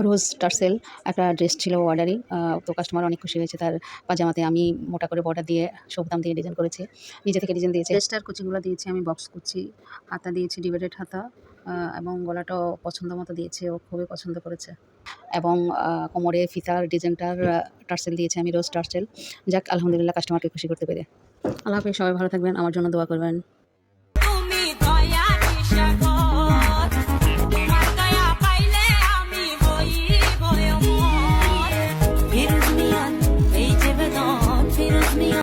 রোজ tassel একটা dress ছিল অর্ডারই। তো কাস্টমার অনেক খুশি হয়েছে। তার পাজামাতে আমি মোটা করে বর্ডার দিয়ে সবদাম দিয়ে ডিজাইন করেছি। নিজে থেকে ডিজাইন দিয়েছি। ড্রেসটার কুচিগুলো দিয়েছি আমি বক্স কুচি, হাতা দিয়েছি ডিভাইডেড হাতা, এবং গলাটাও পছন্দ মতো দিয়েছি। ও খুবই পছন্দ করেছে। এবং কোমরে ফিতার ডিজাইনটার টার্সেল দিয়েছি আমি, রোজ টার্সেল। যাক, আলহামদুলিল্লাহ কাস্টমারকে খুশি করতে পেরে। আল্লাহ হাফেজ, সবাই ভালো থাকবেন, আমার জন্য দোয়া করবেন। Feels me